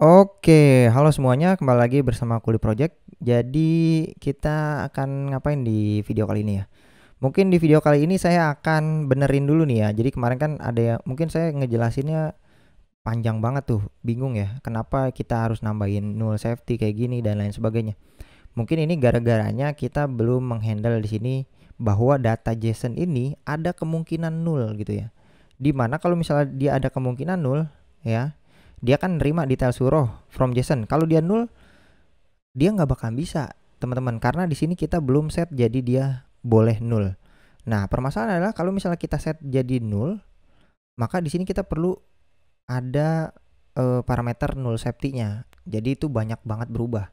Oke, halo semuanya, kembali lagi bersama aku di Project. Jadi kita akan ngapain di video kali ini ya? Mungkin di video kali ini saya akan benerin dulu nih ya. Jadi kemarin kan ada yang mungkin saya ngejelasinnya panjang banget tuh, bingung ya. Kenapa kita harus nambahin null safety kayak gini dan lain sebagainya. Mungkin ini gara-garanya kita belum menghandle di sini bahwa data JSON ini ada kemungkinan null gitu ya. Dimana kalau misalnya dia ada kemungkinan null ya, dia kan nerima detail suruh from JSON. Kalau dia null, dia nggak bakalan bisa, teman-teman, karena di sini kita belum set jadi dia boleh null. Nah, permasalahan adalah kalau misalnya kita set jadi null, maka di sini kita perlu ada parameter null safety-nya. Jadi itu banyak banget berubah.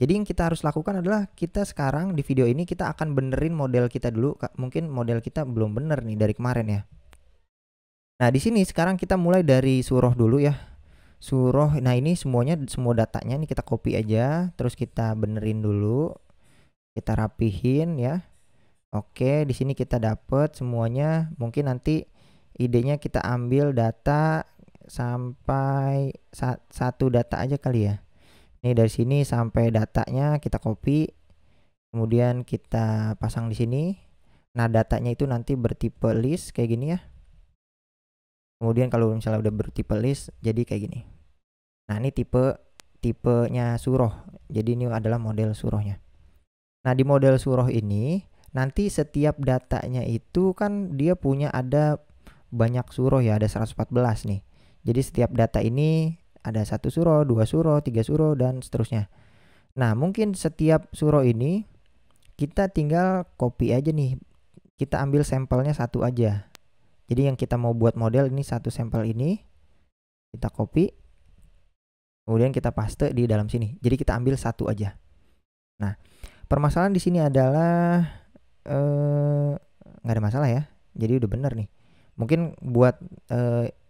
Jadi yang kita harus lakukan adalah kita sekarang di video ini kita akan benerin model kita dulu. Mungkin model kita belum bener nih dari kemarin ya. Nah, di sini sekarang kita mulai dari suroh dulu ya. Suroh, nah ini semuanya, semua datanya nih kita copy aja, terus kita benerin dulu, kita rapihin ya. Oke, di sini kita dapet semuanya. Mungkin nanti idenya kita ambil data sampai satu data aja kali ya. Ini dari sini sampai datanya kita copy, kemudian kita pasang di sini. Nah, datanya itu nanti bertipe list kayak gini ya. Kemudian kalau misalnya udah bertipe list jadi kayak gini. Nah, ini tipenya suroh. Jadi ini adalah model surohnya. Nah, di model suroh ini nanti setiap datanya itu kan dia punya ada banyak suroh ya, ada 114 nih. Jadi setiap data ini ada 1 suroh, 2 suroh, 3 suroh dan seterusnya. Nah, mungkin setiap suroh ini kita tinggal copy aja nih. Kita ambil sampelnya satu aja. Jadi yang kita mau buat model ini satu sampel ini, kita copy, kemudian kita paste di dalam sini. Jadi kita ambil satu aja. Nah, permasalahan di sini adalah nggak ada masalah ya. Jadi udah bener nih. Mungkin buat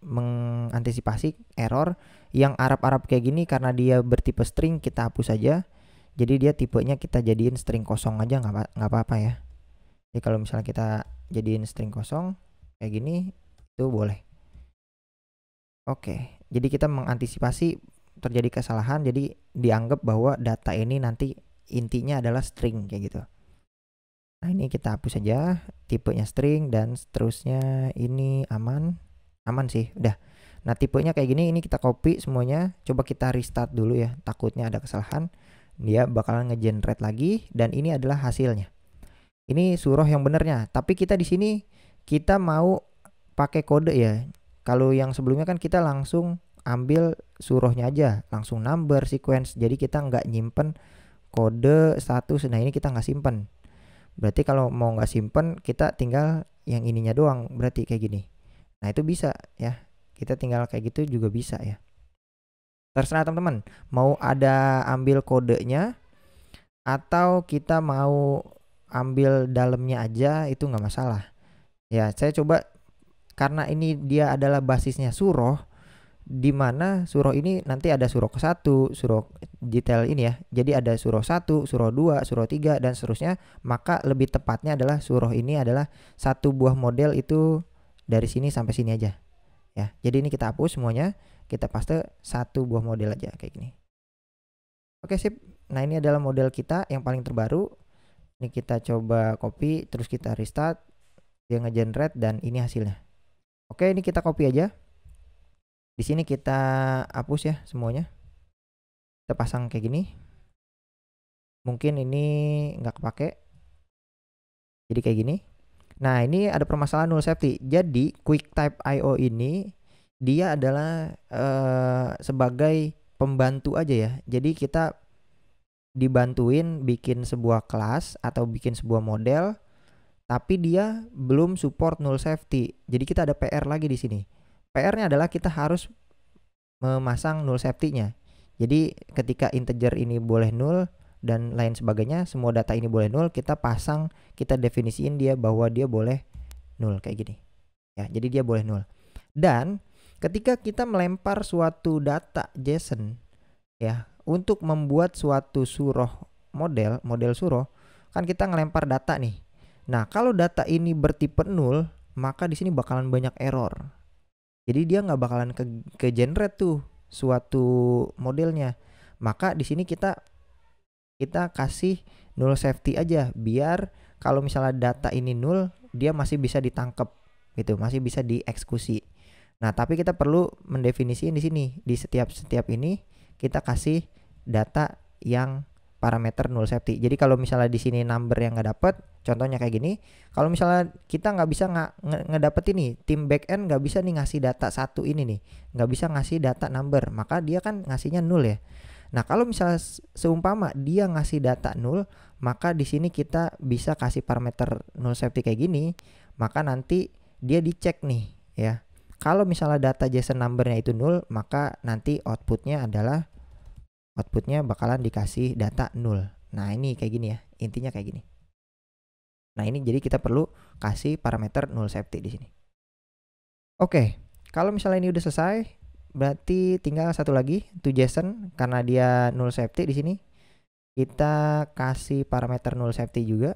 mengantisipasi error yang Arab-Arab kayak gini, karena dia bertipe string, kita hapus aja. Jadi dia tipenya kita jadiin string kosong aja, nggak apa-apa ya. Jadi kalau misalnya kita jadiin string kosong kayak gini itu boleh. Oke, jadi kita mengantisipasi terjadi kesalahan, jadi dianggap bahwa data ini nanti intinya adalah string kayak gitu. Nah, ini kita hapus aja tipenya string dan seterusnya. Ini aman sih, udah. Nah, tipenya kayak gini, ini kita copy semuanya. Coba kita restart dulu ya, takutnya ada kesalahan. Dia bakalan ngegenerate lagi dan ini adalah hasilnya. Ini suroh yang benernya, tapi kita di sini kita mau pakai kode ya. Kalau yang sebelumnya kan kita langsung ambil surohnya aja, langsung number sequence. Jadi kita nggak nyimpen kode status. Nah, ini kita nggak simpen. Berarti kalau mau nggak simpen, kita tinggal yang ininya doang. Berarti kayak gini. Nah, itu bisa ya. Kita tinggal kayak gitu juga bisa ya. Terserah teman-teman. Mau ada ambil kodenya atau kita mau ambil dalamnya aja, itu nggak masalah. Ya, saya coba, karena ini dia adalah basisnya suroh, di mana suroh ini nanti ada suroh ke-1, suroh detail ini ya. Jadi ada suroh 1, suroh 2, suroh 3 dan seterusnya. Maka lebih tepatnya adalah suroh ini adalah satu buah model itu dari sini sampai sini aja. Ya. Jadi ini kita hapus semuanya, kita paste satu buah model aja kayak gini. Oke, sip. Nah, ini adalah model kita yang paling terbaru. Ini kita coba copy, terus kita restart, dia ngegenerate dan ini hasilnya. Oke, ini kita copy aja. Di sini kita hapus ya semuanya. Kita pasang kayak gini. Mungkin ini nggak kepake. Jadi kayak gini. Nah, ini ada permasalahan null safety. Jadi QuickType IO ini dia adalah sebagai pembantu aja ya. Jadi kita dibantuin bikin sebuah kelas atau bikin sebuah model, tapi dia belum support null safety. Jadi kita ada PR lagi di sini. PR-nya adalah kita harus memasang null safety-nya. Jadi ketika integer ini boleh null dan lain sebagainya, semua data ini boleh null, kita pasang, kita definisiin dia bahwa dia boleh null kayak gini. Ya, jadi dia boleh null. Dan ketika kita melempar suatu data JSON ya, untuk membuat suatu suroh model suroh, kan kita ngelempar data nih. Nah, kalau data ini bertipe null, maka di sini bakalan banyak error. Jadi dia nggak bakalan ke generate tuh. suatu modelnya. Maka di sini kita kasih null safety aja, biar kalau misalnya data ini null, dia masih bisa ditangkap gitu, masih bisa dieksekusi. Nah, tapi kita perlu mendefinisikan di sini, di setiap ini kita kasih data yang parameter null safety. Jadi kalau misalnya di sini number yang nggak dapet, contohnya kayak gini, kalau misalnya kita nggak bisa ngedapet ini, tim backend nggak bisa nih ngasih data satu ini nih, nggak bisa ngasih data number, maka dia kan ngasihnya null ya. Nah, kalau misalnya seumpama dia ngasih data null, maka di sini kita bisa kasih parameter null safety kayak gini, maka nanti dia dicek nih ya. Kalau misalnya data JSON numbernya itu null, maka nanti outputnya bakalan dikasih data null. Nah, ini kayak gini ya, intinya kayak gini. Nah, ini jadi kita perlu kasih parameter null safety di sini. Oke, kalau misalnya ini udah selesai, berarti tinggal satu lagi, to JSON, karena dia null safety di sini. Kita kasih parameter null safety juga.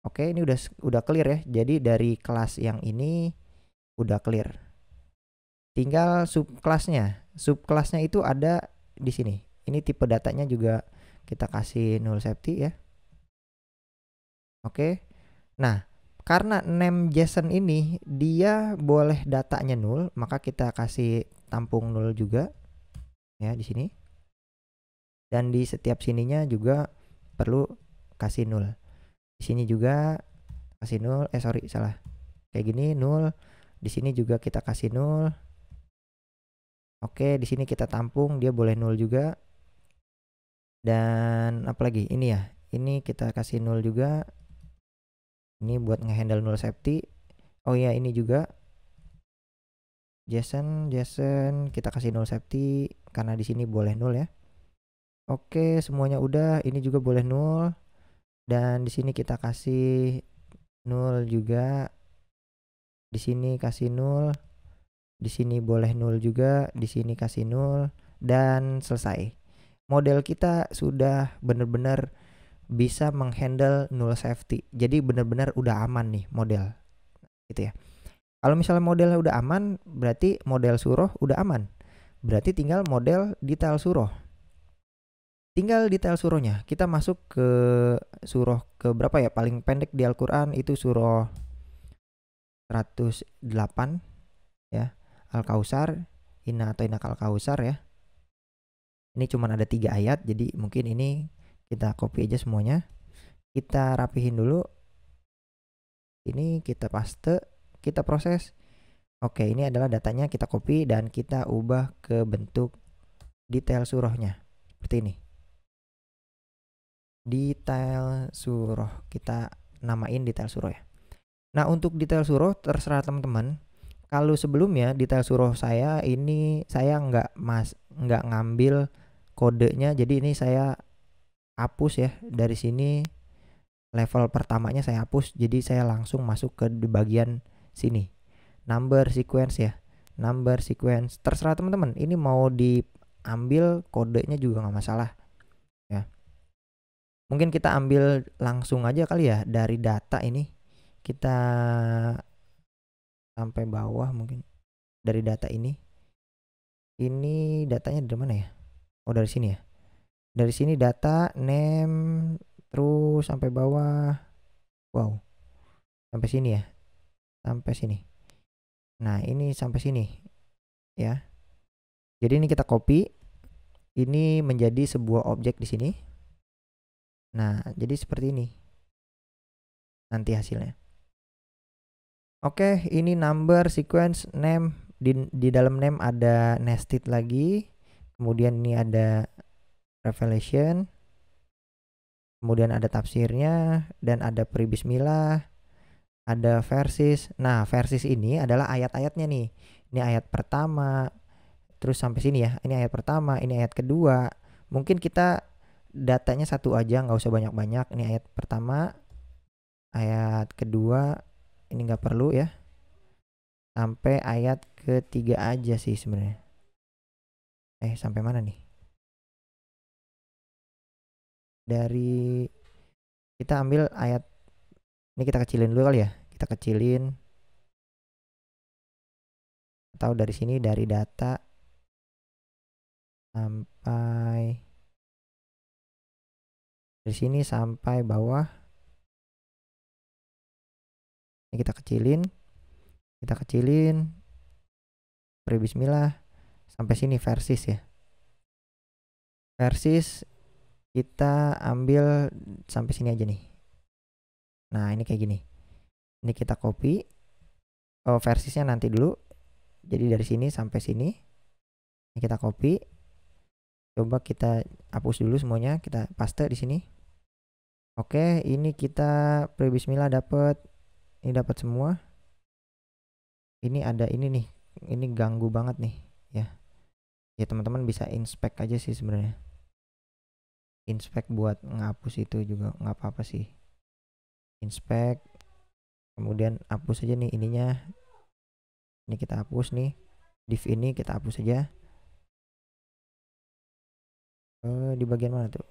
Oke, ini udah clear ya. Jadi dari kelas yang ini udah clear. Tinggal subkelasnya. Subkelasnya itu ada di sini. Ini tipe datanya juga kita kasih null safety ya. Oke. Nah, karena name JSON ini dia boleh datanya null, maka kita kasih tampung null juga ya di sini. Dan di setiap sininya juga perlu kasih null. Di sini juga kasih null, salah. Kayak gini null. Di sini juga kita kasih null. Oke, di sini kita tampung, dia boleh null juga. Dan apalagi ini ya, ini kita kasih null juga. Ini buat ngehandle null safety. Oh iya, ini juga JSON kita kasih null safety karena di sini boleh null ya. Oke, semuanya udah. Ini juga boleh null. Dan di sini kita kasih null juga. Di sini kasih null. Di sini boleh null juga. Di sini kasih null. Dan selesai. Model kita sudah benar-benar bisa menghandle null safety. Jadi benar-benar udah aman nih model. Gitu ya. Kalau misalnya modelnya udah aman, berarti model suroh udah aman. Berarti tinggal model detail suroh. Tinggal detail surohnya. Kita masuk ke suroh ke berapa ya? Paling pendek di Al-Qur'an itu suroh 108 ya. Al-Kautsar, Inna atau Inna Al-Kautsar ya. Ini cuma ada 3 ayat, jadi mungkin ini kita copy aja semuanya. Kita rapihin dulu. Ini kita paste, kita proses. Oke, ini adalah datanya, kita copy dan kita ubah ke bentuk detail surohnya. Seperti ini. Detail suroh, kita namain detail suroh ya. Nah, untuk detail suroh terserah teman-teman. Kalau sebelumnya detail suroh saya ini saya nggak ngambil kodenya, jadi ini saya hapus ya. Dari sini level pertamanya saya hapus, jadi saya langsung masuk ke di bagian sini, number sequence ya. Number sequence terserah teman-teman, ini mau diambil kodenya juga nggak masalah ya. Mungkin kita ambil langsung aja kali ya dari data ini, kita sampai bawah mungkin dari data ini datanya dari mana ya? Oh, dari sini ya. Dari sini data name terus sampai bawah. Wow, sampai sini ya, sampai sini. Nah, ini sampai sini ya. Jadi ini kita copy, ini menjadi sebuah objek di sini. Nah, jadi seperti ini nanti hasilnya. Oke, ini number sequence name. Di dalam name ada nested lagi. Kemudian ini ada revelation. Kemudian ada tafsirnya dan ada pre-bismillah, ada versis. Nah, versis ini adalah ayat-ayatnya nih. Ini ayat pertama, terus sampai sini ya. Ini ayat pertama, ini ayat kedua. Mungkin kita datanya satu aja, nggak usah banyak-banyak. Ini ayat pertama, ayat kedua, ini nggak perlu ya. Sampai ayat ketiga aja sih sebenarnya. Sampai mana nih? Dari kita ambil ayat ini, kita kecilin dulu kali ya. Kita kecilin. Atau dari sini dari data sampai dari sini sampai bawah. Ini kita kecilin, Bismillah sampai sini versis ya. Versis kita ambil sampai sini aja nih. Nah, ini kayak gini. Ini kita copy. Oh, versisnya nanti dulu. Jadi dari sini sampai sini. Ini kita copy. Coba kita hapus dulu semuanya, kita paste di sini. Oke, ini kita Bismillah dapat. Ini dapat semua. Ini ada ini nih. Ini ganggu banget nih, ya. Ya teman-teman bisa inspect aja sih sebenarnya. Inspect buat ngapus itu juga nggak apa-apa sih. Inspect. Kemudian hapus aja nih ininya. Ini kita hapus nih. Div ini kita hapus aja. Di bagian mana tuh?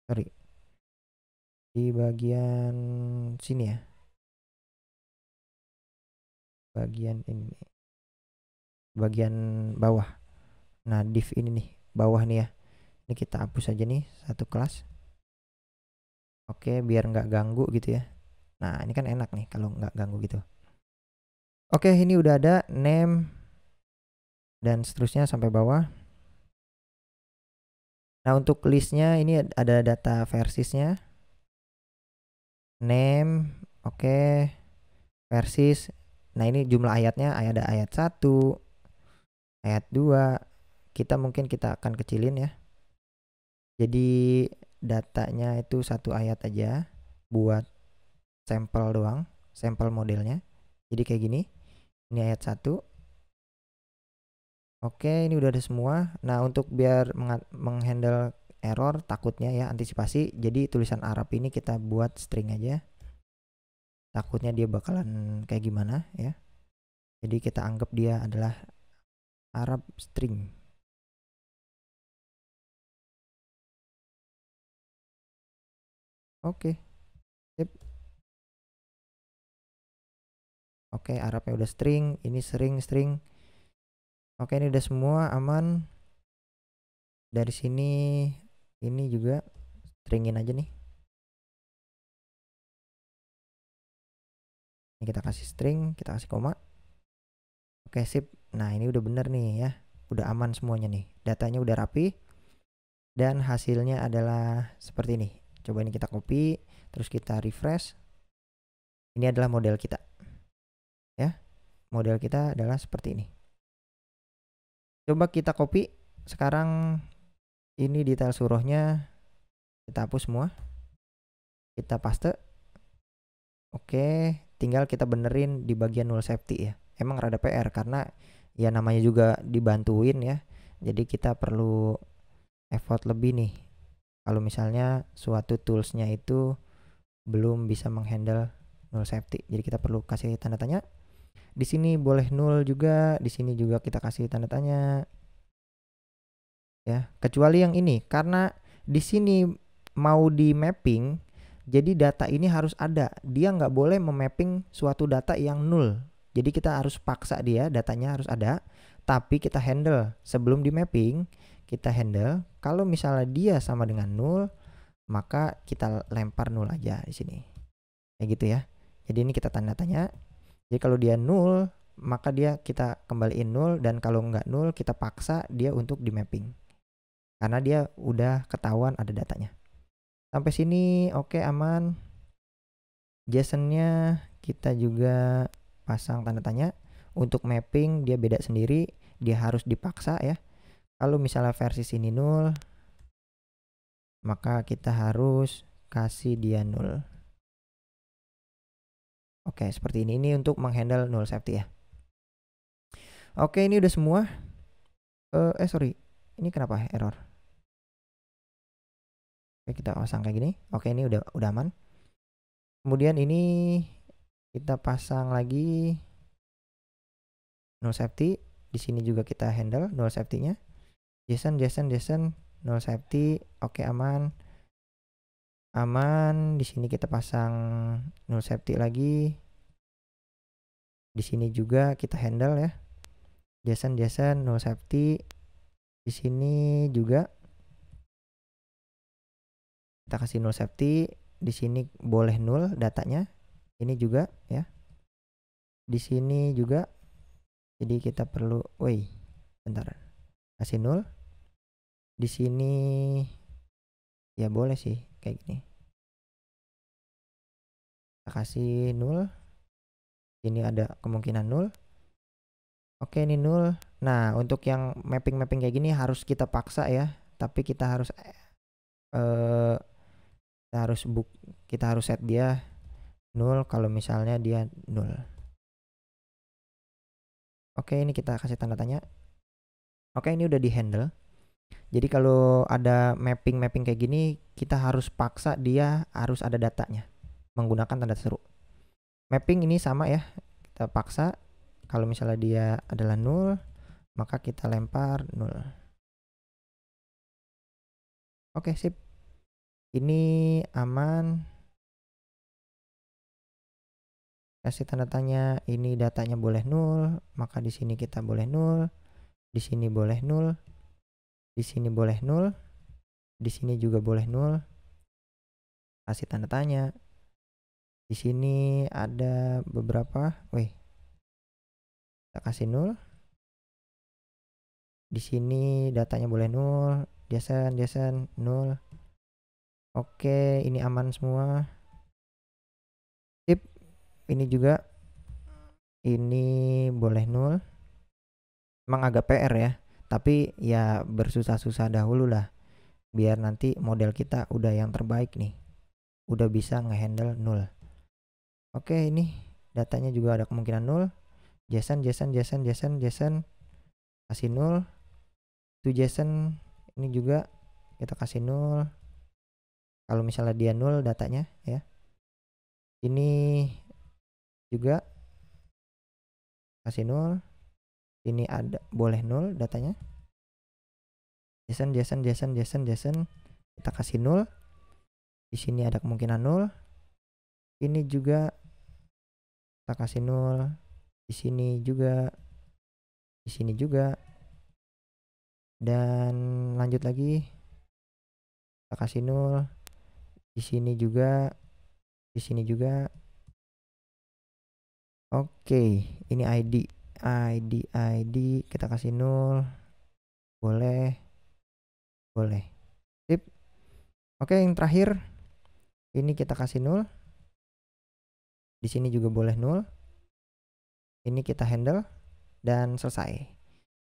Sorry. Di bagian sini ya. Bagian ini. Bagian bawah. Nah, div ini nih, bawah nih ya. Ini kita hapus aja nih satu kelas. Oke, biar nggak ganggu gitu ya. Nah, ini kan enak nih kalau nggak ganggu gitu. Oke, ini udah ada name dan seterusnya sampai bawah. Nah, untuk listnya ini ada data versisnya. Name, oke. Versis. Nah, ini jumlah ayatnya, ada ayat 1, ayat 2. Mungkin kita akan kecilin ya. Jadi datanya itu satu ayat aja buat sampel doang, sampel modelnya. Jadi kayak gini. Ini ayat 1. Oke, ini udah ada semua. Nah, untuk biar menghandle error takutnya ya, antisipasi, jadi tulisan Arab ini kita buat string aja. Takutnya dia bakalan kayak gimana ya. Jadi kita anggap dia adalah Arab string. Oke. Sip. Oke, Arabnya udah string, ini string. Oke, ini udah semua aman. Dari sini ini juga stringin aja nih. Ini kita kasih string, kita kasih koma. Oke, sip. Nah, ini udah bener nih ya. Udah aman semuanya nih. Datanya udah rapi. Dan hasilnya adalah seperti ini. Coba ini kita copy, terus kita refresh. Ini adalah model kita. Ya. Model kita adalah seperti ini. Coba kita copy. Sekarang ini detail surahnya kita hapus semua. Kita paste. Oke, tinggal kita benerin di bagian null safety ya. Emang rada PR karena ya namanya juga dibantuin ya. Jadi kita perlu effort lebih nih. Kalau misalnya suatu toolsnya itu belum bisa menghandle null safety. Jadi kita perlu kasih tanda tanya. Di sini boleh null juga, di sini juga kita kasih tanda tanya. Ya, kecuali yang ini karena di sini mau di mapping, jadi data ini harus ada. Dia nggak boleh memapping suatu data yang nul. Jadi kita harus paksa dia datanya harus ada, tapi kita handle sebelum di mapping, kita handle kalau misalnya dia sama dengan nul, maka kita lempar nul aja di sini. Kayak gitu ya. Jadi ini kita tanda tanya. Jadi kalau dia nul, maka dia kita kembaliin nul, dan kalau nggak nul kita paksa dia untuk di mapping. Karena dia udah ketahuan ada datanya. Sampai sini oke, aman. JSON-nya kita juga pasang tanda tanya. Untuk mapping dia beda sendiri, dia harus dipaksa ya. Kalau misalnya versi sini nul, maka kita harus kasih dia nul. Oke, seperti ini. Ini untuk menghandle null safety ya. Oke, ini udah semua. Sorry. Ini kenapa error? Oke, kita pasang kayak gini. Oke, ini udah aman. Kemudian ini kita pasang lagi null safety. Di sini juga kita handle null safety-nya. JSON null safety. Oke, aman. Aman. Di sini kita pasang null safety lagi. Di sini juga kita handle ya. JSON null safety. Di sini juga kita kasih null safety. Di sini boleh null datanya. Ini juga ya. Di sini juga. Jadi kita perlu, bentar. Kasih null. Di sini ya boleh sih kayak gini. Kita kasih null. Ini ada kemungkinan null. Oke, ini null. Nah, untuk yang mapping-mapping kayak gini harus kita paksa ya. Tapi kita harus kita harus set dia null kalau misalnya dia null. Oke, ini kita kasih tanda tanya. Oke, ini udah di handle. Jadi kalau ada mapping kayak gini, kita harus paksa dia harus ada datanya menggunakan tanda seru. Mapping ini sama ya. Kita paksa kalau misalnya dia adalah null, maka kita lempar null. Oke, sip. Ini aman. Kasih tanda tanya, ini datanya boleh null, maka di sini kita boleh null, di sini boleh null, di sini boleh null, di sini juga boleh null. Kasih tanda tanya. Di sini ada beberapa, kita kasih null. Di sini datanya boleh null, JSON null. Oke, ini aman semua. Sip. Ini juga ini boleh null. Emang agak PR ya, tapi ya bersusah-susah dahulu lah biar nanti model kita udah yang terbaik nih, udah bisa ngehandle null. Oke, ini datanya juga ada kemungkinan null. JSON kasih null. To JSON ini juga kita kasih null. Kalau misalnya dia null datanya ya. Ini juga kasih null. Ini ada boleh null datanya. JSON kita kasih null. Di sini ada kemungkinan null. Ini juga kita kasih null. Di sini juga. Di sini juga. Dan lanjut lagi. Kita kasih null. Di sini juga. Di sini juga. Oke, ini ID kita kasih null. Boleh. Sip. Oke, yang terakhir ini kita kasih null. Di sini juga boleh null. Ini kita handle dan selesai.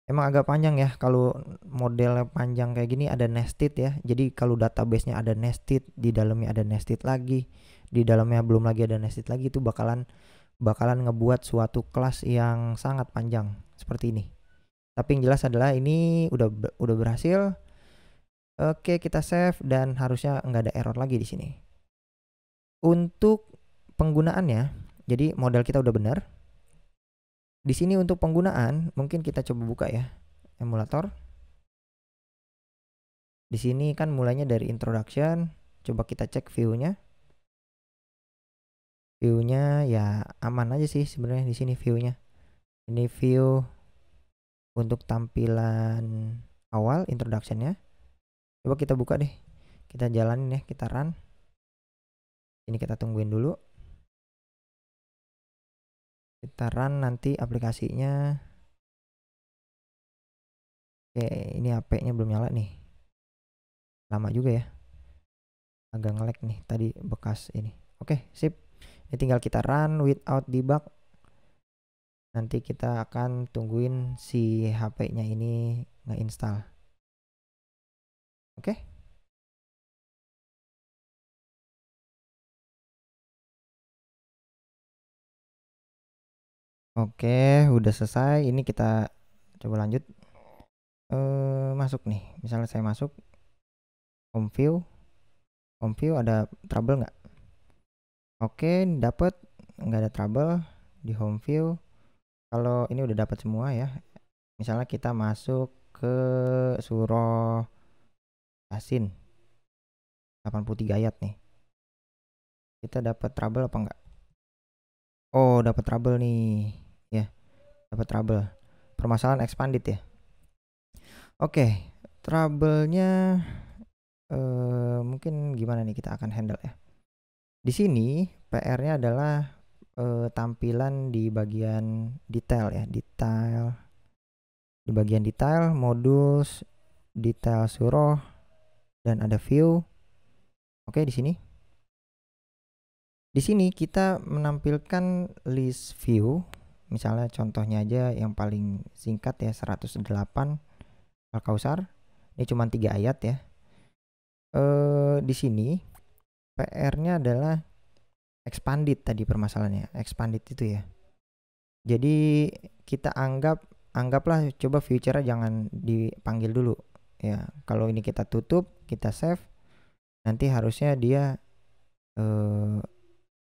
Emang agak panjang ya kalau model panjang kayak gini, ada nested ya. Jadi kalau database-nya ada nested, di dalamnya ada nested lagi, di dalamnya belum lagi ada nested lagi, itu bakalan ngebuat suatu kelas yang sangat panjang seperti ini. Tapi yang jelas adalah ini udah berhasil. Oke, kita save dan harusnya nggak ada error lagi di sini. Untuk penggunaannya, jadi model kita udah benar. Di sini untuk penggunaan, mungkin kita coba buka ya emulator. Di sini kan mulainya dari introduction. Coba kita cek view-nya. View-nya ya aman aja sih sebenarnya di sini view-nya. Ini view untuk tampilan awal introduction-nya. Coba kita buka deh. Kita jalanin ya, kita run. Ini kita tungguin dulu. Kita run nanti aplikasinya. Oke, ini HP-nya belum nyala nih. Lama juga ya. Agak nge-lag nih tadi bekas ini. Oke, sip. Ini tinggal kita run without debug. Nanti kita akan tungguin si HP-nya ini nge-install. Oke. Oke, udah selesai. Ini kita coba lanjut. Masuk nih. Misalnya saya masuk home view. Home view ada trouble nggak? Oke, dapat, nggak ada trouble di home view. Kalau ini udah dapat semua ya. Misalnya kita masuk ke surah Yasin 83 ayat nih. Kita dapat trouble apa enggak? Oh, dapat trouble nih. Ya, dapat trouble. permasalahan expanded ya. Oke, trouble-nya mungkin gimana nih kita akan handle ya. Di sini PR-nya adalah tampilan di bagian detail ya, detail. Di bagian detail, modus, detail suruh, dan ada view. Oke, di sini. Di sini kita menampilkan list view. Misalnya contohnya aja yang paling singkat ya, 108 Alkausar. Ini cuma 3 ayat ya. Di sini PR-nya adalah expanded tadi permasalahannya. Expanded itu ya. Jadi kita anggaplah coba future-nya jangan dipanggil dulu ya. Kalau ini kita tutup, kita save, nanti harusnya dia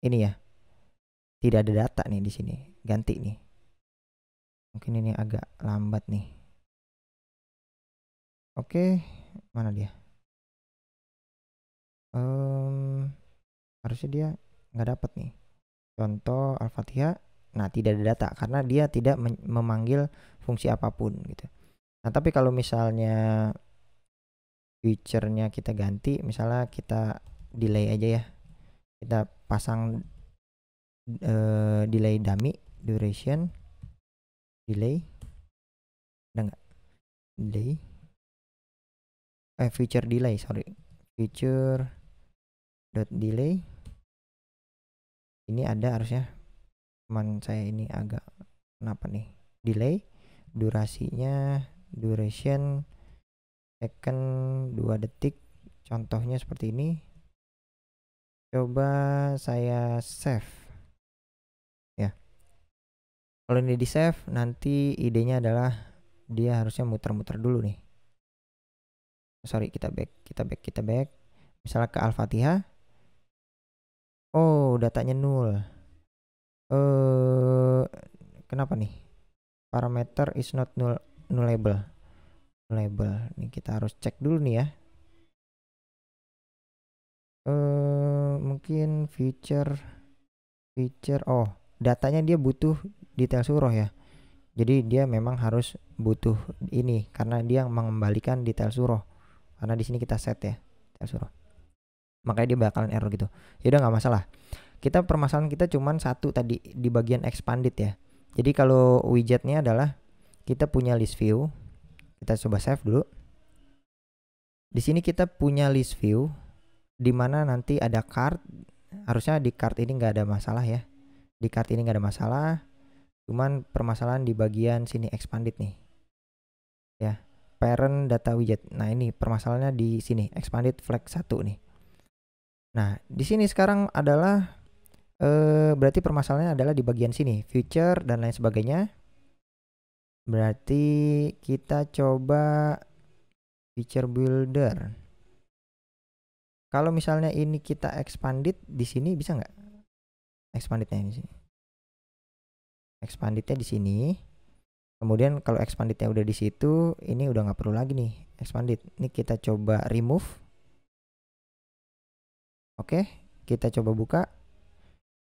ini ya, tidak ada data nih di sini, ganti nih. Mungkin ini agak lambat nih. Oke, mana dia? Harusnya dia nggak dapat nih. Contoh Al-Fatihah. Nah, tidak ada data karena dia tidak memanggil fungsi apapun gitu. Nah, tapi kalau misalnya feature-nya kita ganti, misalnya kita delay aja ya. Kita pasang delay dummy, duration, delay. Ada nggak? Delay. Feature delay, sorry. Feature dot delay. Ini ada harusnya. Cuman saya ini agak kenapa nih? Delay, durasinya, duration second 2 detik. Contohnya seperti ini. Coba saya save. Ya. Kalau ini di save, nanti idenya adalah dia harusnya muter-muter dulu nih. Sorry, kita back. Misalnya ke Al-Fatihah. Oh, datanya null. Kenapa nih? Parameter is not nullable. Ini kita harus cek dulu nih ya. Mungkin feature. Oh, datanya dia butuh detail suruh ya. Jadi dia memang harus butuh ini karena dia mengembalikan detail suruh. Karena di sini kita set ya detail suruh. Makanya dia bakalan error gitu. Ya udah nggak masalah. Permasalahan kita cuman satu tadi di bagian expanded ya. Jadi kalau widgetnya adalah kita punya list view. Kita coba save dulu. Di sini kita punya list view di mana nanti ada card. Harusnya di card ini nggak ada masalah ya. Di card ini nggak ada masalah. Cuman permasalahan di bagian sini expanded nih. Ya, parent data widget. Nah, ini permasalahannya di sini expanded flag 1 nih. Nah, di sini sekarang adalah berarti permasalahannya adalah di bagian sini, future dan lain sebagainya. Berarti kita coba feature builder. Kalau misalnya ini kita expanded di sini bisa nggak? Expandednya di sini. Expandednya di sini. Kemudian kalau expandednya udah di situ, ini udah nggak perlu lagi nih expanded. Ini kita coba remove. Oke, kita coba buka.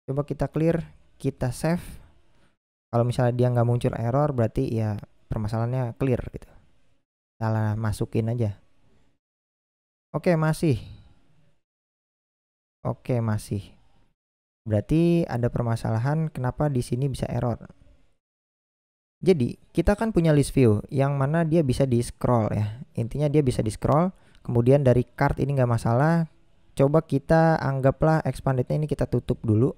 Coba kita clear, kita save. Kalau misalnya dia nggak muncul error, berarti ya permasalahannya clear gitu. Salah masukin aja. Oke, masih. Berarti ada permasalahan kenapa di sini bisa error. Jadi kita kan punya list view yang mana dia bisa di scroll ya. Intinya dia bisa di scroll. Kemudian dari card ini nggak masalah. Coba kita anggaplah expandednya ini kita tutup dulu.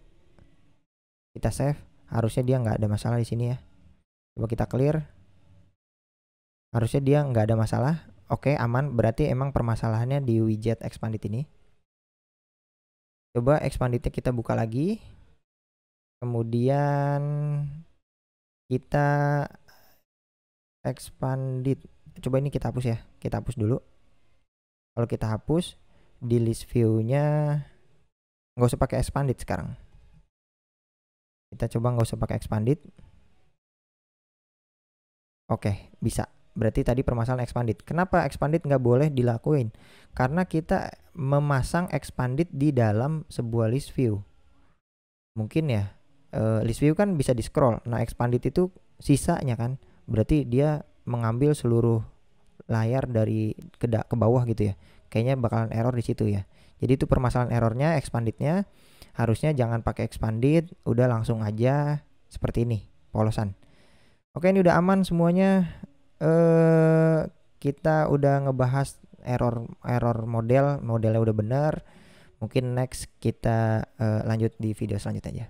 Kita save. Harusnya dia nggak ada masalah di sini ya. Coba kita clear. Harusnya dia nggak ada masalah. Oke, aman. Berarti emang permasalahannya di widget expanded ini. Coba expandednya kita buka lagi. Kemudian kita expanded. Coba ini kita hapus ya. Kita hapus dulu. Kalau kita hapus, di list view-nya nggak usah pakai expanded sekarang. Kita coba nggak usah pakai expanded. Oke, bisa. Berarti tadi permasalahan expanded. Kenapa expanded nggak boleh dilakuin? Karena kita memasang expanded di dalam sebuah list view. Mungkin ya, list view kan bisa di scroll. Nah, expanded itu sisanya kan. berarti dia mengambil seluruh layar dari ke bawah gitu ya. Kayaknya bakalan error di situ ya. Jadi itu permasalahan errornya, expandednya. Harusnya jangan pakai expanded, udah langsung aja seperti ini, polosan. Oke, ini udah aman semuanya. Kita udah ngebahas error modelnya udah benar. Mungkin next kita lanjut di video selanjutnya aja.